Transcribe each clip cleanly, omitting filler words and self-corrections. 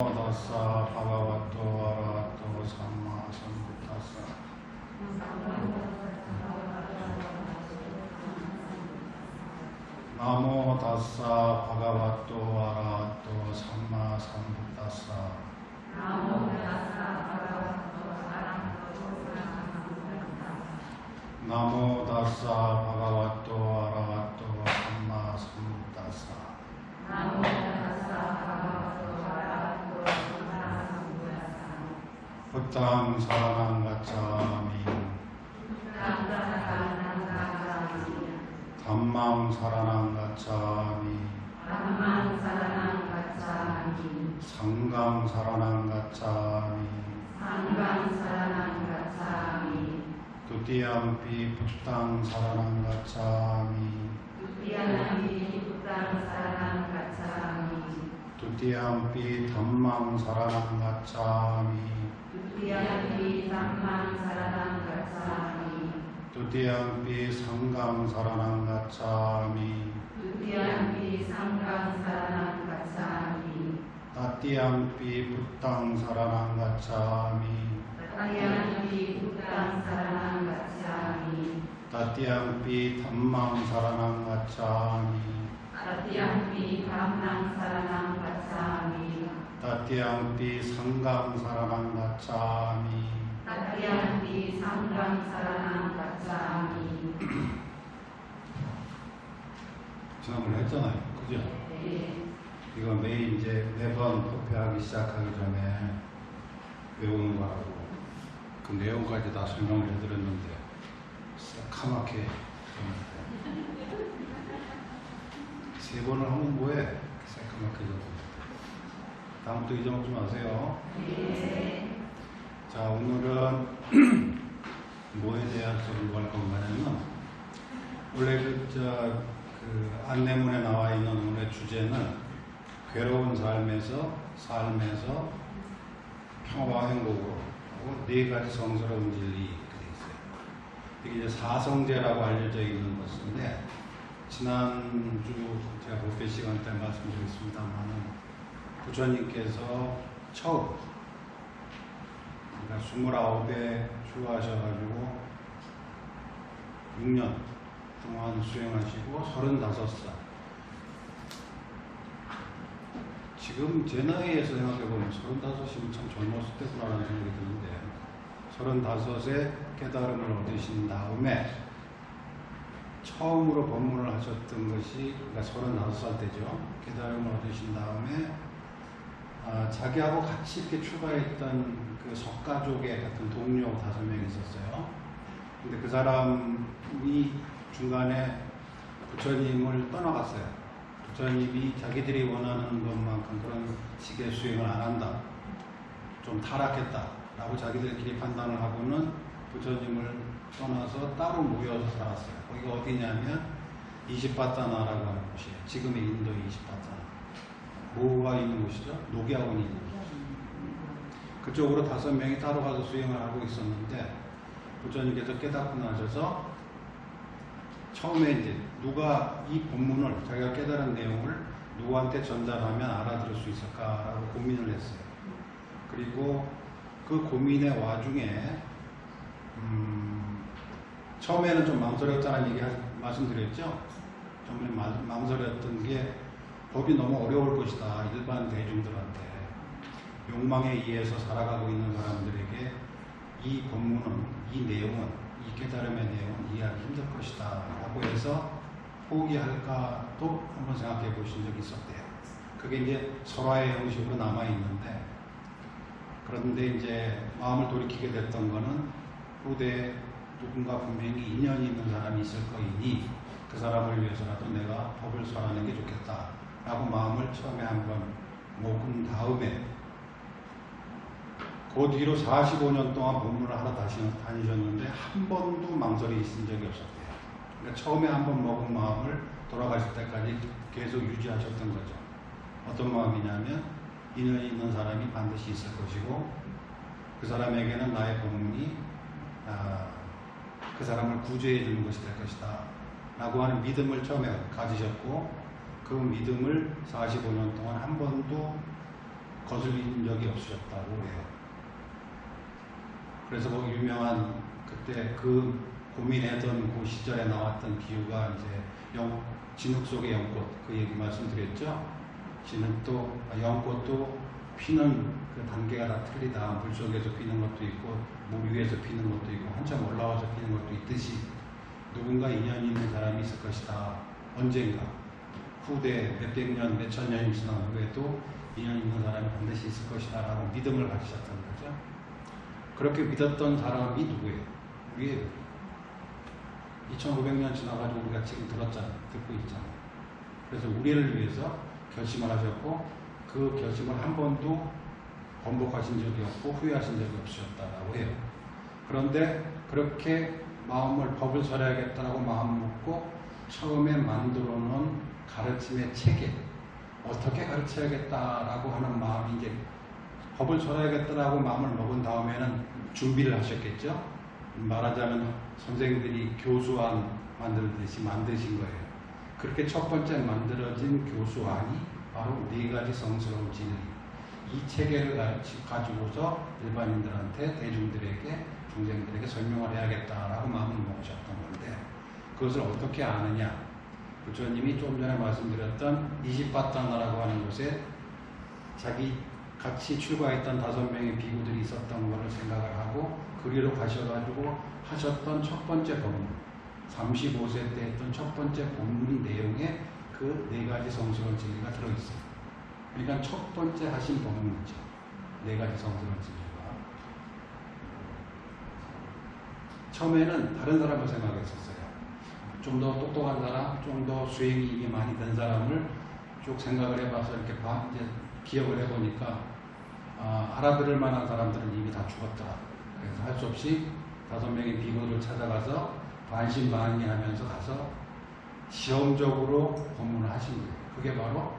다사 바가와토 아라하토 삼마 삼부타사 나모 다사 바가와토 아라하토 삼마 삼부타사 나모 다사 바가와토 아라하토 삼마 삼부타사 부탕 사랑한 가차미 담망 사랑한 가차미 상강 사랑한 가차미 두띠암피 부탕 사랑한 가차미 두띠암피 담망 사랑한 가차미 두띠암피 상강 사랑한 가차미 따띠암피 부탕 사랑한 가차미 따띠암피 담망 사랑한 가차미 따띠암피 상강 사랑한 가차미 지난번에 했잖아요. 그죠? 이거 매일 이제 매번 토표하기 시작하기 전에 외우는 거라고 그 내용까지 다 설명을 해드렸는데 새카맣게 세 번을 하면 뭐해? 새카맣게 적었는데 다음부터 잊어먹지 마세요. 자, 오늘은 뭐에 대해서 공부할 건가냐면 원래 그 안내문에 나와 있는 오늘의 주제는 괴로운 삶에서 평화와 행복으로 하고 네 가지 성스러운 진리 이렇게 되어 있어요. 이게 이제 사성제라고 알려져 있는 것인데 지난주 제가 법회 시간 때 말씀드렸습니다만 부처님께서 처음 그러니까 29에 출가하셔가지고 6년 동안 수행하시고 35살 지금 제 나이에서 생각해보면 35이면 참 젊었을 때구나라는 생각이 드는데 35에 깨달음을 얻으신 다음에 처음으로 법문을 하셨던 것이 그러니까 35살 때죠. 깨달음을 얻으신 다음에 자기하고 같이 이렇게 출가했던 그 석가족의 같은 동료 5명이 있었어요. 근데 그 사람이 중간에 부처님을 떠나갔어요. 부처님이 자기들이 원하는 것만큼 그런 식의 수행을 안 한다. 좀 타락했다. 라고 자기들끼리 판단을 하고는 부처님을 떠나서 따로 모여서 살았어요. 거기가 어디냐면 이시파타나라고 하는 곳이에요. 지금의 인도 이시파타나. 뭐가 있는 곳이죠? 녹야원이 있는 곳이죠. 그쪽으로 5명이 따로 가서 수행을 하고 있었는데 부처님께서 깨닫고 나셔서 처음에 이제 누가 이 본문을 자기가 깨달은 내용을 누구한테 전달하면 알아들을 수 있을까라고 고민을 했어요. 그리고 그 고민의 와중에 처음에는 좀 망설였다는 얘기 말씀드렸죠. 정말 망설였던 게 법이 너무 어려울 것이다. 일반 대중들한테 욕망에 의해서 살아가고 있는 사람들에게 이 법문은, 이 내용은, 이 깨달음의 내용은 이해하기 힘들 것이다 라고 해서 포기할까도 한번 생각해 보신 적이 있었대요. 그게 이제 설화의 형식으로 남아있는데 그런데 이제 마음을 돌이키게 됐던 거는 후대에 누군가 분명히 인연이 있는 사람이 있을 거이니 그 사람을 위해서라도 내가 법을 설하는 게 좋겠다 라고 마음을 처음에 한번 먹은 다음에 그 뒤로 45년 동안 법문을 하러 다니셨는데 한 번도 망설이 있은 적이 없었대요. 그러니까 처음에 한번 먹은 마음을 돌아가실 때까지 계속 유지하셨던 거죠. 어떤 마음이냐면 인연이 있는 사람이 반드시 있을 것이고 그 사람에게는 나의 법문이 그 사람을 구제해 주는 것이 될 것이다 라고 하는 믿음을 처음에 가지셨고 그 믿음을 45년 동안 한 번도 거슬린 적이 없으셨다고 해요. 그래서 뭐 유명한 그때 그 고민했던 그 시절에 나왔던 비유가 이제 진흙 속의 연꽃, 그 얘기 말씀드렸죠. 진흙도 연꽃도 피는 그 단계가 다 틀리다. 물 속에서 피는 것도 있고 물 위에서 피는 것도 있고 한참 올라와서 피는 것도 있듯이 누군가 인연이 있는 사람이 있을 것이다. 언젠가 후대 몇백 년, 몇천 년이 지난 후에도 인연 있는 사람이 반드시 있을 것이다 라고 믿음을 가지셨던 거죠. 그렇게 믿었던 사람이 누구예요? 우리예요. 2500년 지나가지고 우리가 지금 듣고 있잖아요. 그래서 우리를 위해서 결심을 하셨고 그 결심을 한 번도 번복하신 적이 없고 후회하신 적이 없으셨다라고 해요. 그런데 그렇게 법을 설해야겠다라고 마음 먹고 처음에 만들어 놓은 가르침의 체계, 어떻게 가르쳐야겠다라고 하는 마음이 이제 법을 설해야겠다라고 마음을 먹은 다음에는 준비를 하셨겠죠. 말하자면 선생님들이 교수안 만들듯이 만드신 거예요. 그렇게 첫 번째 만들어진 교수안이 바로 4가지 성스러운 진리. 이 체계를 가지고서 일반인들한테, 대중들에게, 중생들에게 설명을 해야겠다라고 마음을 먹으셨던 건데, 그것을 어떻게 아느냐? 부처님이 좀 전에 말씀드렸던 이시파타나라고 하는 곳에 자기 같이 출가했던 5명의 비구들이 있었던 것을 생각을 하고 그리로 가셔가지고 하셨던 첫 번째 법문, 35세 때 했던 첫 번째 법문 내용에 그 4가지 성스러운 진리가 들어있어요. 그러니까 첫 번째 하신 법문이죠. 4가지 성스러운 진리가. 처음에는 다른 사람을 생각했었어요. 좀 더 똑똑한 사람, 좀 더 수행이 많이 된 사람을 쭉 생각을 해봐서 이렇게 이제 기억을 해보니까 알아들을 만한 사람들은 이미 다 죽었더라. 그래서 할 수 없이 5명의 비구를 찾아가서 반신반의하면서 가서 시험적으로 법문을 하신 거예요. 그게 바로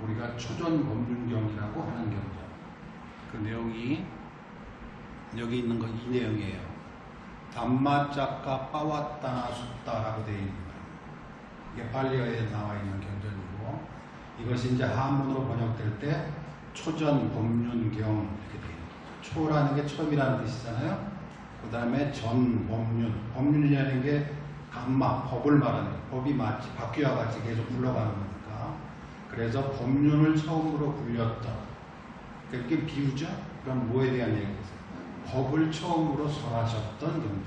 우리가 초전법문경이라고 하는 경전. 그 내용이 여기 있는 거 이 내용이에요. 담마짝가 빠왔다나 숫다라고 되어 있는 거예요. 이게 팔리어에 나와 있는 경전이고 이것이 이제 한문으로 번역될 때 초전법륜경 이렇게 돼요. 초라는 게 처음이라는 뜻이잖아요. 그 다음에 전법륜, 법륜이라는 게 감마, 법을 말하는 거예요. 법이 마치 바퀴와 같이 계속 굴러가는 거니까. 그래서 법륜을 처음으로 굴렸던, 그게 비유죠? 그럼 뭐에 대한 얘기겠어요? 법을 처음으로 설하셨던 경전.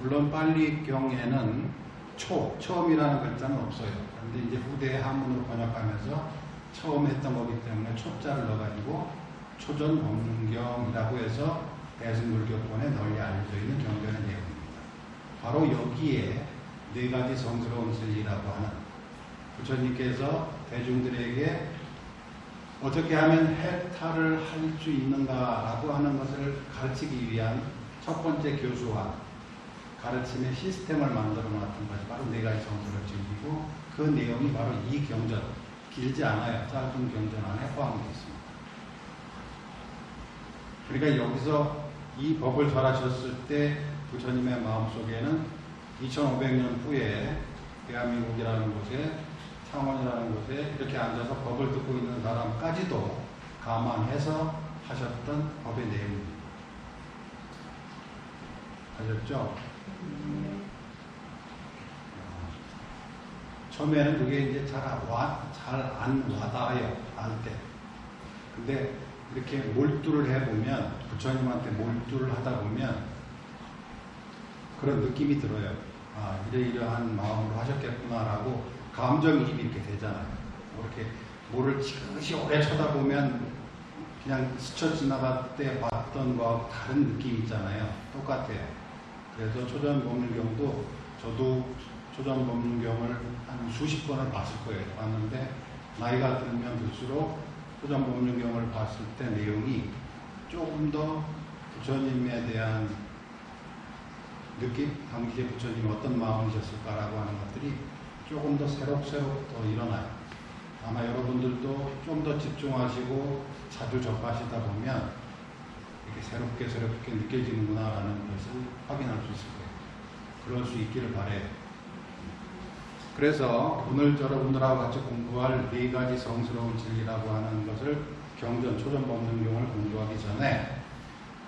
물론 빨리경에는 처음이라는 글자는 없어요. 그런데 이제 후대에 한문으로 번역하면서 처음 했던 거기 때문에 초자를 넣어가지고 초전법륜경이라고 해서 대승불교권에 널리 알려져 있는 경전의 내용입니다. 바로 여기에 4가지 성스러운 진리라고 하는 부처님께서 대중들에게 어떻게 하면 해탈을 할 수 있는가라고 하는 것을 가르치기 위한 첫 번째 교수와 가르침의 시스템을 만들어 놨던 것이 바로 4가지 성스러운 진리고 그 내용이 바로 이 경전, 길지 않아요. 짧은 경전 안에 포함되어 있습니다. 그러니까 여기서 이 법을 설하셨을 때 부처님의 마음속에는 2500년 후에 대한민국이라는 곳에 창원이라는 곳에 이렇게 앉아서 법을 듣고 있는 사람까지도 감안해서 하셨던 법의 내용입니다. 아셨죠? 처음에는 그게 이제 잘 안 와닿아요. 알 때. 근데 이렇게 몰두를 해보면, 부처님한테 몰두를 하다 보면 그런 느낌이 들어요. 아, 이러이러한 마음으로 하셨겠구나라고 감정이입이 이렇게 되잖아요. 이렇게 뭐를 지그시 오래 쳐다보면 그냥 스쳐 지나갈 때 봤던 거하고 다른 느낌 있잖아요. 똑같아요. 그래서 초전법륜경도 저도 초전법륜경을 한 수십 번을 봤을 거예요. 봤는데 나이가 들면 들수록 초전법륜경을 봤을 때 내용이 조금 더 부처님에 대한 느낌, 당시에 부처님이 어떤 마음이셨을까라고 하는 것들이 조금 더 새록새록 더 일어나요. 아마 여러분들도 좀 더 집중하시고 자주 접하시다 보면 이렇게 새롭게 느껴지는구나라는 것을 확인할 수 있을 거예요. 그럴 수 있기를 바래요. 그래서 오늘 여러분들하고 같이 공부할 4가지 성스러운 진리라고 하는 것을 경전, 초전법문용을 공부하기 전에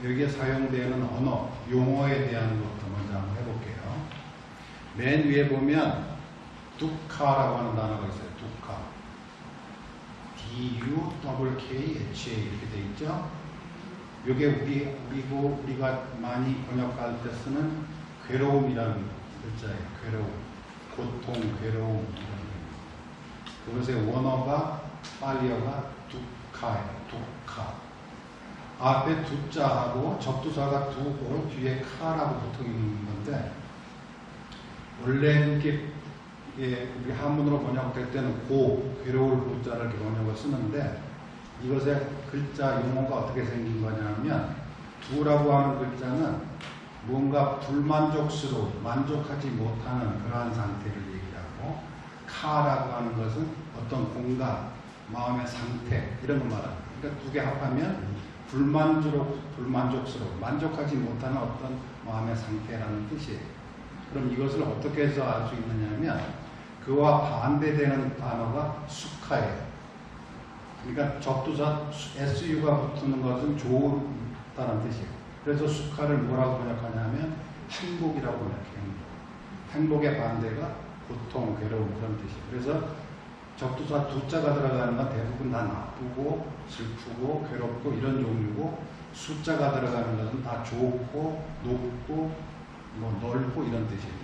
여기에 사용되는 언어, 용어에 대한 것부터 먼저 한번 해볼게요. 맨 위에 보면 두카라고 하는 단어가 있어요. 두카. D-U-K-H-A 이렇게 돼 있죠. 이게 우리가 많이 번역할 때 쓰는 괴로움이라는 글자예요. 괴로움, 고통, 괴로움. 그것의 원어가 팔리어가 두카예요. 두카. 앞에 두자하고 접두사가 두고 뒤에 카라고 붙어 있는 건데, 원래 이게 우리 한문으로 번역될 때는 괴로울 고자를 번역을 쓰는데, 이것의 글자 용어가 어떻게 생긴 거냐면, 두라고 하는 글자는 뭔가 불만족스러운, 만족하지 못하는 그러한 상태를 얘기하고, 카라고 하는 것은 어떤 공간, 마음의 상태, 이런 거 말합니다. 그러니까 두 개 합하면 불만족스러운, 만족하지 못하는 어떤 마음의 상태라는 뜻이에요. 그럼 이것을 어떻게 해서 알 수 있느냐면, 그와 반대되는 단어가 수카예요. 그러니까 접두사 SU가 붙는 것은 좋다는 뜻이에요. 그래서 수카를 뭐라고 번역하냐면 행복이라고 번역해요. 행복의 반대가 고통, 괴로움 그런 뜻이에요. 그래서 접두사 두자가 들어가는 건 대부분 다 나쁘고 슬프고 괴롭고 이런 종류고, 숫자가 들어가는 것은 다 좋고 높고 뭐 넓고 이런 뜻이에요.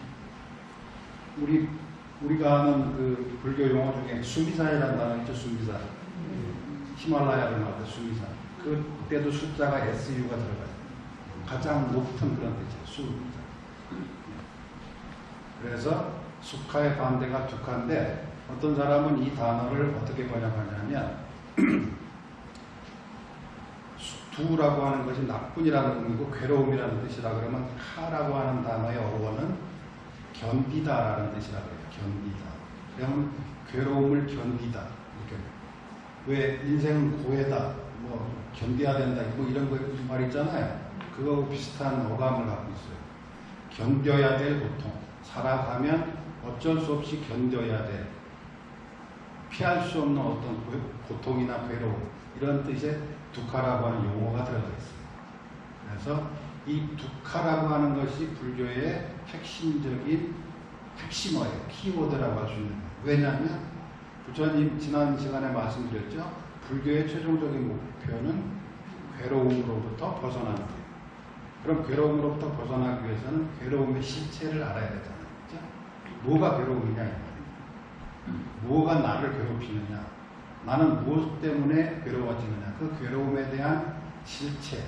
우리가 아는 그 불교 용어 중에 수미산이라는 단어 있죠. 수미산. 히말라야를 말할 때 수미산. 그때도 숫자가 SU가 들어가요. 가장 높은 그런 뜻이에요. 수미산. 그래서 수카의 반대가 두카인데, 어떤 사람은 이 단어를 어떻게 번역하냐면 두라고 하는 것이 나쁜이라는 의미고 괴로움이라는 뜻이라 그러면 카라고 하는 단어의 어원은 견디다라는 뜻이라고 해요. 견디다. 그러면 괴로움을 견디다. 이렇게. 왜 인생은 고해다, 뭐 견뎌야 된다, 뭐 이런 말 있잖아요. 그거하고 비슷한 어감을 갖고 있어요. 견뎌야 될 고통. 살아가면 어쩔 수 없이 견뎌야 될, 피할 수 없는 어떤 고통이나 괴로움, 이런 뜻의 두카라고 하는 용어가 들어가 있어요. 그래서 이 두카라고 하는 것이 불교의 핵심어예요. 키워드라고 할 수 있는 거예요. 왜냐하면 부처님 지난 시간에 말씀드렸죠. 불교의 최종적인 목표는 괴로움으로부터 벗어나는 거예요. 그럼 괴로움으로부터 벗어나기 위해서는 괴로움의 실체를 알아야 되잖아요. 그렇죠? 뭐가 괴로움이냐, 뭐가 나를 괴롭히느냐, 나는 무엇 때문에 괴로워지느냐, 그 괴로움에 대한 실체,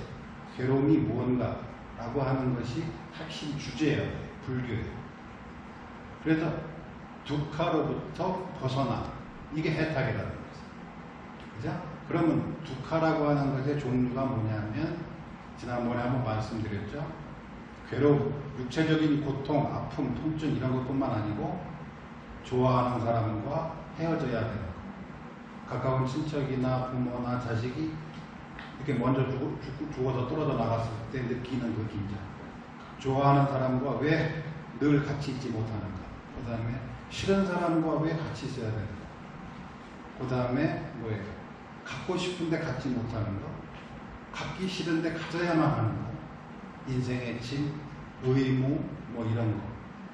괴로움이 무언가라고 하는 것이 핵심 주제예요. 불교예요. 그래서 두카로부터 벗어나, 이게 해탈이라는 거죠. 그죠? 그러면 두카라고 하는 것의 종류가 뭐냐면, 지난번에 한번 말씀드렸죠. 괴로움, 육체적인 고통, 아픔, 통증 이런 것뿐만 아니고 좋아하는 사람과 헤어져야 되는 것, 가까운 친척이나 부모나 자식이 이렇게 먼저 죽어서 떨어져 나갔을 때 느끼는 그 긴장, 좋아하는 사람과 왜 늘 같이 있지 못하는가, 그 다음에 싫은 사람과 왜 같이 있어야 되는가, 그 다음에 뭐예요? 갖고 싶은데 갖지 못하는 거, 갖기 싫은데 가져야만 하는 거, 인생의 짐, 의무, 뭐 이런 거.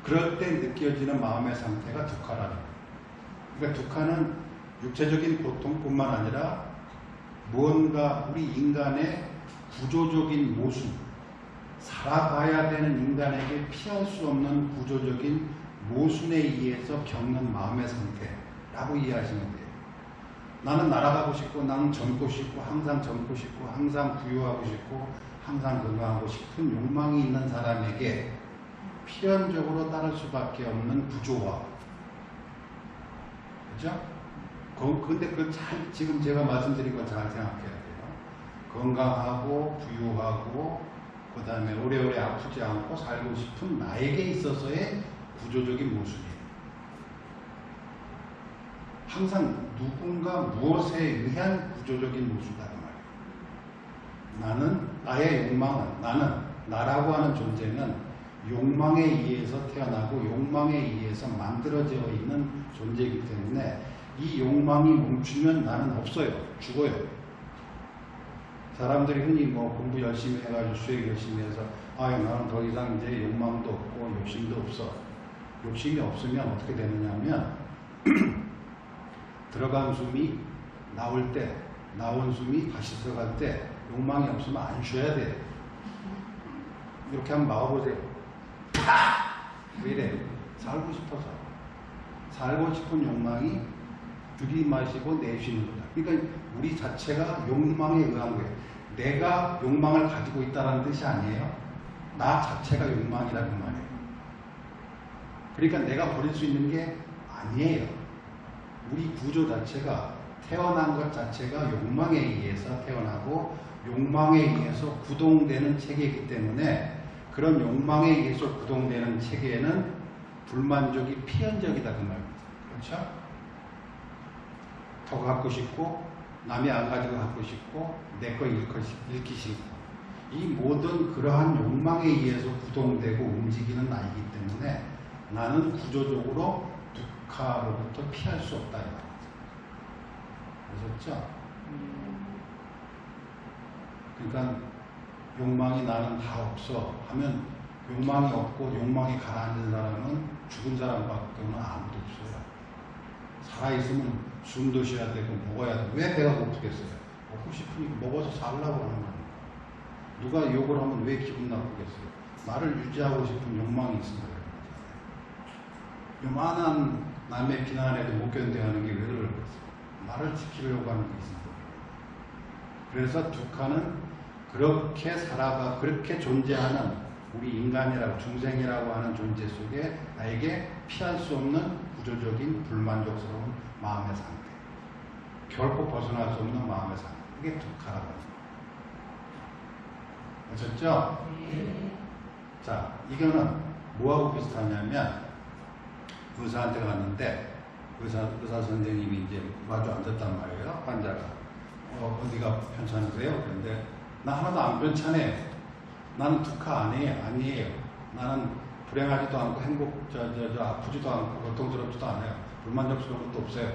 그럴 때 느껴지는 마음의 상태가 두카라는 거예요. 그러니까 두카는 육체적인 고통뿐만 아니라 무언가 우리 인간의 구조적인 모순, 살아가야 되는 인간에게 피할 수 없는 구조적인 모순에 의해서 겪는 마음의 상태라고 이해하시면 돼요. 나는 날아가고 싶고, 나는 젊고 싶고, 항상 젊고 싶고, 항상 부유하고 싶고, 항상 건강하고 싶은 욕망이 있는 사람에게 필연적으로 따를 수밖에 없는 구조화. 그죠? 근데 지금 제가 말씀드린 건 잘 생각해야 돼요. 건강하고, 부유하고, 그 다음에 오래오래 아프지 않고 살고 싶은 나에게 있어서의 구조적인 모습이에요. 항상 누군가 무엇에 의한 구조적인 모습이다 그 말이에요. 나는, 나의 욕망은, 나는, 나라고 하는 존재는 욕망에 의해서 태어나고 욕망에 의해서 만들어져 있는 존재이기 때문에 이 욕망이 멈추면 나는 없어요. 죽어요. 사람들이 흔히 뭐 공부 열심히 해가지고 수행 열심히 해서 아 나는 더 이상 이제 욕망도 없고 욕심도 없어. 욕심이 없으면 어떻게 되느냐면 들어간 숨이 나올 때 나온 숨이 다시 들어갈 때 욕망이 없으면 안 쉬어야 돼. 이렇게 한번 막아보세요. 왜 이래? 살고 싶어서. 살고 싶은 욕망이 들이마시고 내쉬는 거다. 그러니까 우리 자체가 욕망에 의한 거예요. 내가 욕망을 가지고 있다는 뜻이 아니에요. 나 자체가 욕망이라는 말이에요. 그러니까 내가 버릴 수 있는 게 아니에요. 우리 구조 자체가 태어난 것 자체가 욕망에 의해서 태어나고 욕망에 의해서 구동되는 체계이기 때문에 그런 욕망에 의해서 구동되는 체계에는 불만족이 필연적이다 그 말입니다. 그렇죠? 더 갖고 싶고 남이 안 가지고 갖고 싶고 내 거 잃기 싫고 이 모든 그러한 욕망에 의해서 구동되고 움직이는 나이기 때문에 나는 구조적으로 두카로부터 피할 수 없다 이 말입니다. 아셨죠? 그러니까 욕망이 나는 다 없어 하면 욕망이 없고 욕망이 가라앉은 사람은 죽은 사람밖에는 아무도 없어요. 살아있으면 숨도 쉬어야 되고 먹어야 되고 왜 배가 고프겠어요? 먹고 싶으니까 먹어서 살라고 하는 거예요. 누가 욕을 하면 왜 기분 나쁘겠어요? 나를 유지하고 싶은 욕망이 있으니까 그래요. 요만한 남의 비난에도 못 견뎌하는 게 왜 그럴까요? 나를 지키려고 하는 게 있습니다. 그래서 두카는 그렇게 살아가 그렇게 존재하는 우리 인간이라고 중생이라고 하는 존재 속에 나에게 피할 수 없는 구조적인 불만족스러운 마음의 상태, 결코 벗어날 수 없는 마음의 상태, 이게 두카라고 합니다. 아셨죠? 네. 자, 이거는 뭐하고 비슷하냐면 의사한테 갔는데 의사 선생님이 이제 마주 앉았단 말이에요. 환자가 어디가 편찮으세요? 그런데 나 하나도 안 편찮아요. 나는 두카 아니에요. 나는 불행하지도 않고 아프지도 않고 고통스럽지도 않아요. 불만족스러운 것도 없어요.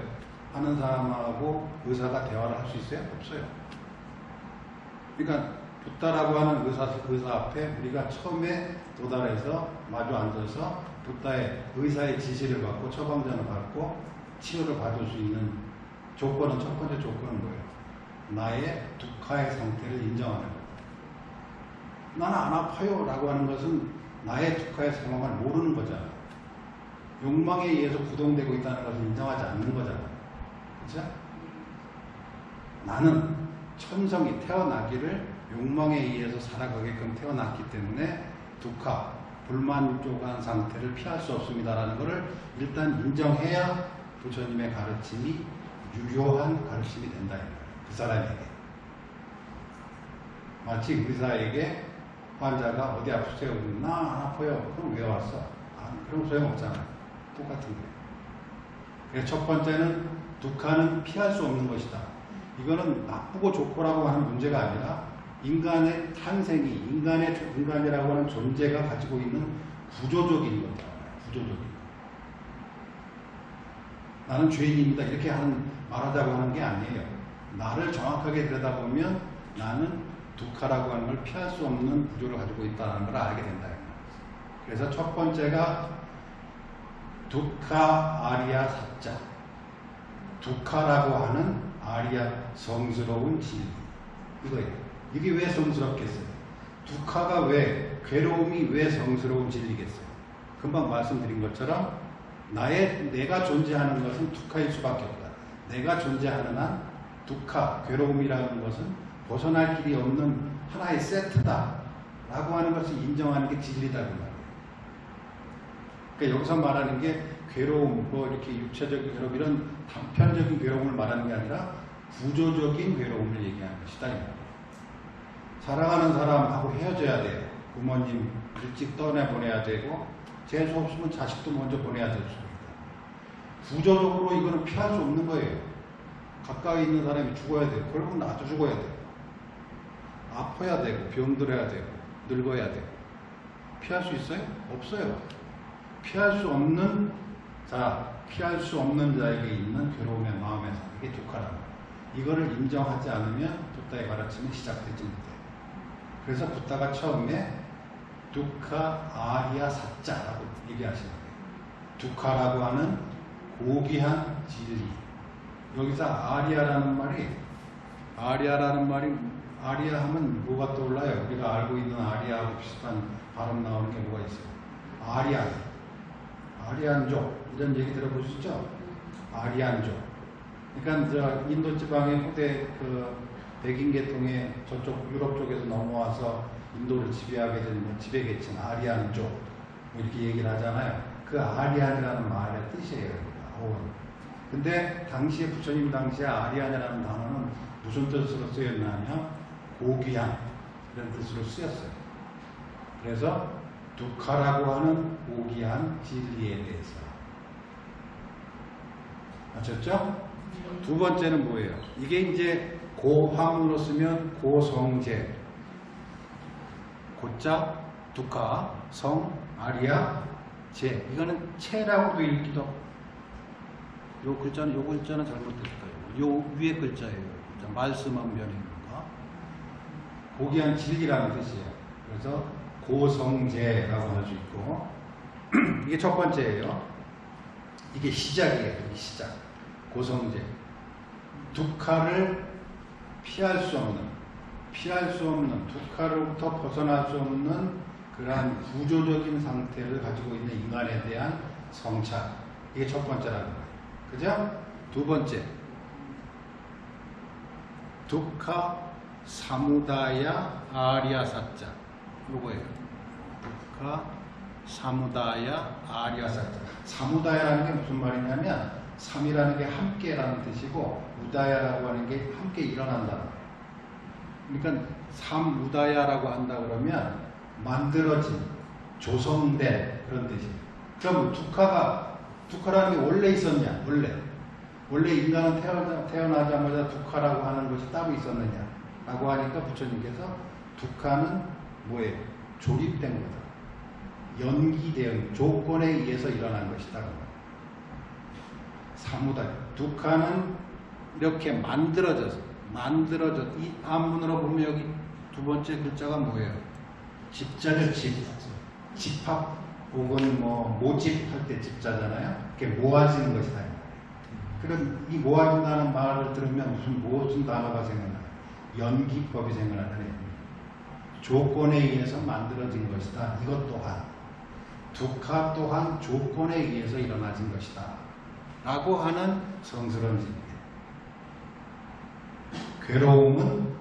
하는 사람하고 의사가 대화를 할 수 있어요? 없어요. 그러니까 붓다라고 하는 의사 앞에 우리가 처음에 도달해서 마주 앉아서 붓다의 의사의 지시를 받고 처방전을 받고 치료를 받을 수 있는 조건은 첫 번째 조건은 뭐예요? 나의 두카의 상태를 인정하는 거예요. 나는 안 아파요 라고 하는 것은 나의 두카의 상황을 모르는 거잖아요. 욕망에 의해서 구동되고 있다는 것을 인정하지 않는 거잖아요. 그렇죠? 나는 천성이 태어나기를 욕망에 의해서 살아가게끔 태어났기 때문에 두카, 불만족한 상태를 피할 수 없습니다라는 것을 일단 인정해야 부처님의 가르침이 유효한 가르침이 된다. 그 사람에게. 마치 의사에게 환자가 어디 아프세요? 나 안 아파요. 그럼 왜 왔어? 그럼 소용없잖아. 똑같은 거예요. 그래서 첫 번째는 두카는 피할 수 없는 것이다. 이거는 나쁘고 좋고라고 하는 문제가 아니라 인간의 탄생이 인간이라고 하는 존재가 가지고 있는 구조적인 거다. 구조적인 거. 나는 죄인입니다. 이렇게 말하자고 하는 게 아니에요. 나를 정확하게 들여다보면 나는 두카라고 하는 걸 피할 수 없는 구조를 가지고 있다는 걸 알게 된다. 그래서 첫 번째가 두카 아리야 사자. 두카라고 하는 아리야 성스러운 진리. 이거예요. 이게 왜 성스럽겠어요? 두카가 괴로움이 왜 성스러운 진리겠어요? 금방 말씀드린 것처럼 내가 존재하는 것은 두카일 수밖에 없다. 내가 존재하는 한 두카, 괴로움이라는 것은 벗어날 길이 없는 하나의 세트다 라고 하는 것을 인정하는 게 진리다 그 말이에요. 그러니까 여기서 말하는 게 괴로움, 이렇게 육체적인 괴로움 이런 단편적인 괴로움을 말하는 게 아니라 구조적인 괴로움을 얘기하는 것이다 이 말이에요. 사랑하는 사람하고 헤어져야 돼요. 부모님 일찍 떠내보내야 되고 재수 없으면 자식도 먼저 보내야 될 수 있다. 구조적으로 이거는 피할 수 없는 거예요. 가까이 있는 사람이 죽어야 되고 결국 나도 죽어야 되고 아파야 되고 병들어야 되고 늙어야 되고 피할 수 있어요? 없어요. 피할 수 없는 자에게 있는 괴로움의 마음에서 이게 두카라는 거예요. 이거를 인정하지 않으면 붓다의 가르침이 시작되지 못해요. 그래서 붓다가 처음에 두카 아리야 사자라고 얘기하시는 거예요. 두카라고 하는 고귀한 진리. 여기서 아리야라는 말이 아리야 하면 뭐가 떠올라요? 우리가 알고 있는 아리야하고 비슷한 발음 나오는 게 뭐가 있어요? 아리안족 이런 얘기 들어보셨죠? 아리안족. 그러니까 저 인도 지방의 후대 그 백인 계통의 저쪽 유럽 쪽에서 넘어와서 인도를 지배하게 된 지배계층 아리안족 뭐 이렇게 얘기를 하잖아요. 그 아리안이라는 말의 뜻이에요. 근데 당시에 부처님 당시에 아리안이라는 단어는 무슨 뜻으로 쓰였냐면 고귀한 이런 뜻으로 쓰였어요. 그래서 두카라고 하는 고귀한 진리에 대해서 아셨죠? 두 번째는 뭐예요? 이게 이제 고함으로 쓰면 고성제, 고자 두카, 성 아리야, 제. 이거는 체라고도 읽기도. 요 글자는 잘못됐을 거예요. 요 위에 글자예요. 말씀한 변인가? 고귀한 진리라는 뜻이에요. 그래서 고성제라고 할 수 있고 이게 첫 번째예요. 이게 시작이에요. 시작. 고성제. 두카를 피할 수 없는 두카로부터 벗어날 수 없는 그러한 구조적인 상태를 가지고 있는 인간에 대한 성찰. 이게 첫 번째라는 거예요. 그죠? 두 번째. 두카 사무다야 아리야 사자. 요거예요. 두카 사무다야 아리야 사자. 사무다야라는 게 무슨 말이냐면 삼이라는 게 함께라는 뜻이고 우다야라고 하는 게 함께 일어난다는 거예요. 그러니까 삼우다야라고 한다 그러면 만들어진, 조성된 그런 뜻이에요. 그럼 두카라는 게 원래 있었냐? 원래 인간은 태어나자마자 두카라고 하는 것이 따로 있었느냐? 라고 하니까 부처님께서 두카는 뭐예요? 조립된 거다. 연기된 조건에 의해서 일어난 것이다. 사무다. 두카는 이렇게 만들어져서 이 한문으로 보면 여기 두 번째 글자가 뭐예요? 집자죠. 집합 혹은 뭐 모집할 때 집자잖아요. 그게 모아지는 것이다. 그럼 이 모아진다는 말을 들으면 무슨 단어가 생각나요? 연기법이 생각나요. 조건에 의해서 만들어진 것이다. 이것 또한 두카 또한 조건에 의해서 일어나진 것이다. 라고 하는 성스러운 진리예요. 괴로움은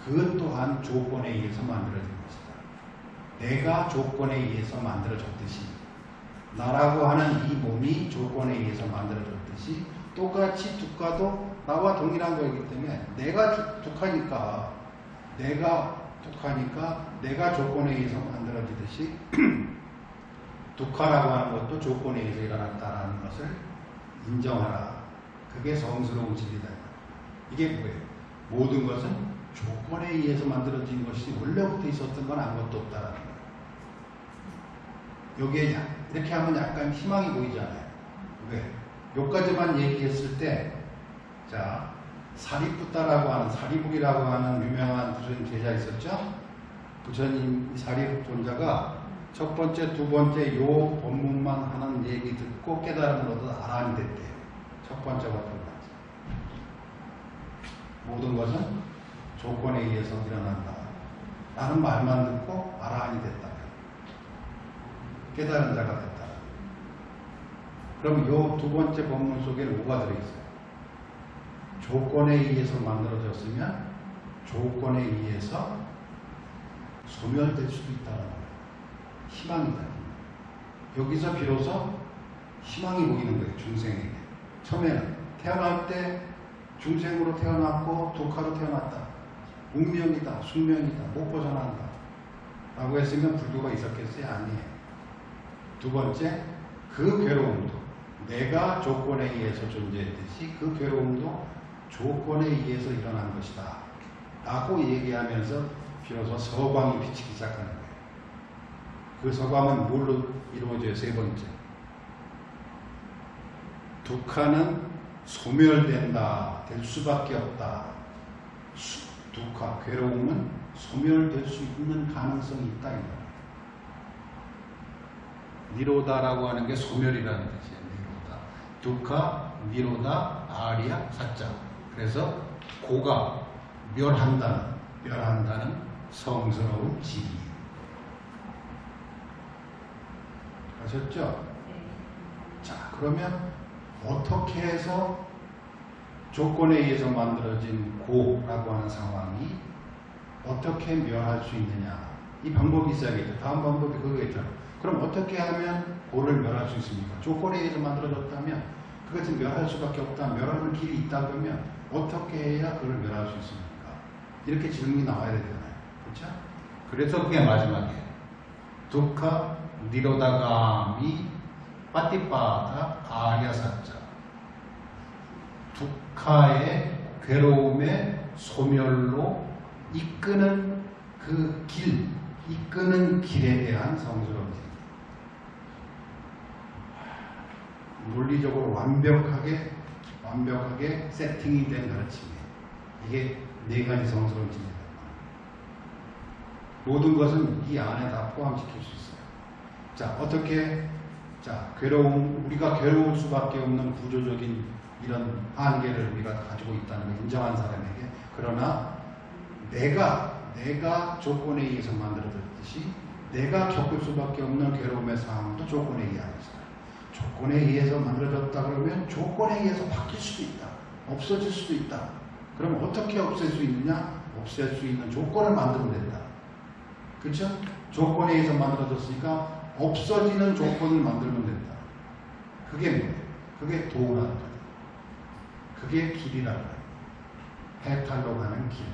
그것 또한 조건에 의해서 만들어진 것이다. 내가 조건에 의해서 만들어졌듯이 나라고 하는 이 몸이 조건에 의해서 만들어졌듯이 똑같이 두카도 나와 동일한 거이기 때문에 내가 두카니까 내가 조건에 의해서 만들어지듯이 두카라고 하는 것도 조건에 의해서 일어났다라는 것을 인정하라. 그게 성스러운 진리다. 이게 뭐예요? 모든 것은 조건에 의해서 만들어진 것이 원래부터 있었던 건 아무것도 없다라는 거예요. 여기에 이렇게 하면 약간 희망이 보이잖아요. 왜? 여기까지만 얘기했을 때, 자, 사리부리라고 하는 유명한 부처님 제자 있었죠? 부처님 사리부 존자가 첫 번째, 두 번째 요 법문만 하는 얘기 듣고 깨달음을 얻어 아라한이 됐대요. 첫 번째와 두 번째. 모든 것은 조건에 의해서 일어난다. 라는 말만 듣고 아라한이 됐다. 깨달은 자가 됐다. 그럼 요 두 번째 법문 속에는 뭐가 들어있어요? 조건에 의해서 만들어졌으면 조건에 의해서 소멸될 수도 있다는 거예요. 희망이다. 여기서 비로소 희망이 보이는 거예요. 중생에게. 처음에는 태어날 때 중생으로 태어났고 두카로 태어났다. 운명이다. 숙명이다. 못 벗어난다. 라고 했으면 불교가 있었겠어요? 아니에요. 두 번째, 그 괴로움도 내가 조건에 의해서 존재했듯이 그 괴로움도 조건에 의해서 일어난 것이다. 라고 얘기하면서 비로소 서광이 비치기 시작하는 거예요. 그 서광은 뭘로 이루어져요? 세 번째. 두카는 소멸된다. 될 수밖에 없다. 두카, 괴로움은 소멸될 수 있는 가능성이 있다. 니로다라고 하는 게 소멸이라는 뜻이에요. 니로다. 두카, 니로다, 아리야, 사자. 그래서 고가 멸한다는 성스러운 진리. 아셨죠? 자, 그러면 어떻게 해서 조건에 의해서 만들어진 고라고 하는 상황이 어떻게 멸할 수 있느냐. 이 방법이 있어야겠죠. 다음 방법이 그거겠죠. 그럼 어떻게 하면 고를 멸할 수 있습니까? 조건에 의해서 만들어졌다면 그것을 멸할 수밖에 없다. 멸하는 길이 있다 그러면 어떻게 해야 그걸 멸할 수 있습니까? 이렇게 질문이 나와야 되잖아요. 그렇죠? 그래서 그게 마지막에 두카 니로다가미 빠띠빠다 아리아사자. 두카의 괴로움의 소멸로 이끄는 그 길, 이끄는 길에 대한 성스러운 질. 논리적으로 완벽하게 세팅이 된 가르침이에요. 이게 네 가지 성스러운 질입니다. 모든 것은 이 안에 다 포함시킬 수 있어요. 자, 어떻게, 자, 우리가 괴로울 수밖에 없는 구조적인 이런 한계를 우리가 가지고 있다는 걸 인정한 사람에게, 그러나 내가 조건에 의해서 만들어졌듯이 내가 겪을 수밖에 없는 괴로움의 상황도 조건에 의한 것이다. 조건에 의해서 만들어졌다 그러면 조건에 의해서 바뀔 수도 있다. 없어질 수도 있다. 그럼 어떻게 없앨 수 있느냐? 없앨 수 있는 조건을 만들면 된다. 그렇죠? 조건에 의해서 만들어졌으니까 없어지는 조건을 만들면 된다. 그게 뭐예요? 그게 도라는 거예요. 그게 길이라는 거예요. 해탈로 가는 길.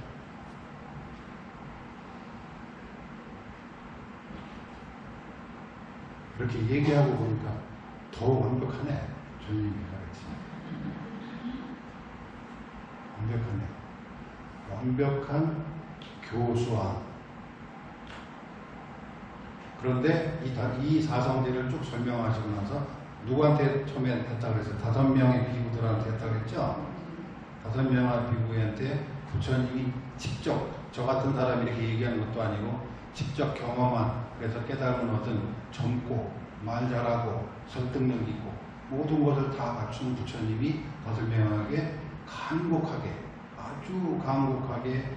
이렇게 얘기하고 보니까 더 완벽하네. 주님이 가르치. 완벽하네. 완벽한 교수함. 그런데 이 사성제를 쭉 설명하시고 나서 누구한테 처음에 했다고 그랬어요? 5명의 비구들한테 했다고 그랬죠? 5명의 비구한테 부처님이 직접 저 같은 사람이 이렇게 얘기하는 것도 아니고 직접 경험한, 그래서 깨달은 어떤 젊고 말 잘하고 설득력 있고 모든 것을 다 갖춘 부처님이 5명에게 간곡하게, 아주 간곡하게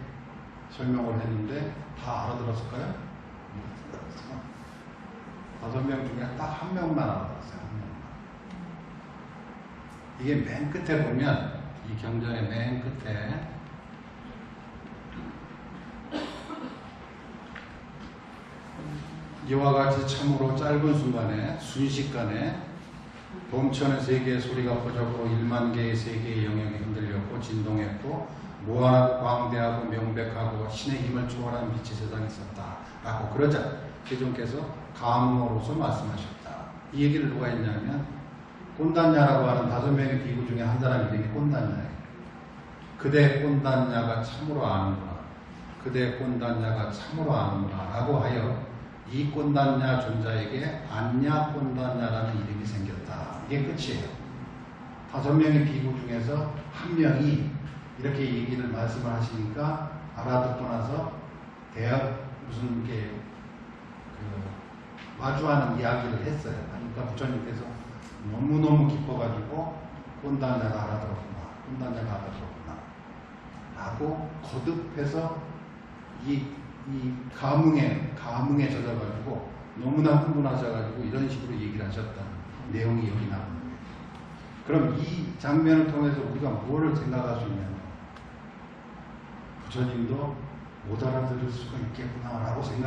설명을 했는데 다 알아들었을까요? 5명 중에 딱 1명만 알아들었어요. 1명만. 이게 맨 끝에 보면, 이 경전의 맨 끝에 이와 같이 참으로 짧은 순간에, 순식간에 범천의 세계의 소리가 포적으로 1만 개의 세계의 영역이 흔들렸고 진동했고 무한하고 광대하고 명백하고 신의 힘을 초월한 빛의 세상이 있었다 라고 그러자 세존께서 감으로서 말씀하셨다. 이 얘기를 누가 했냐면 꼰단냐라고 하는 5명의 비구 중에 한 사람 이름이 꼰단냐예요. 그대 꼰단냐가 참으로 아는구나. 그대 꼰단냐가 참으로 아는구나 라고 하여 이 꼰단냐 존자에게 안냐 꼰단냐라는 이름이 생겼다. 이게 끝이에요. 5명의 비구 중에서 1명이 이렇게 얘기를 말씀을 하시니까 알아듣고 나서 무슨 게 마주하는 이야기를 했어요. 그러니까 부처님께서 너무너무 기뻐가지고 꼰단냐가 알아들었구나 라고 거듭해서 이 감흥에 젖어가지고 너무나 흥분하셔가지고 이런 식으로 얘기를 하셨다는 내용이 여기 나오는 거예요. 그럼 이 장면을 통해서 우리가 뭐를 생각할 수 있냐면 부처님도 못 알아들을 수가 있겠구나 라고 생각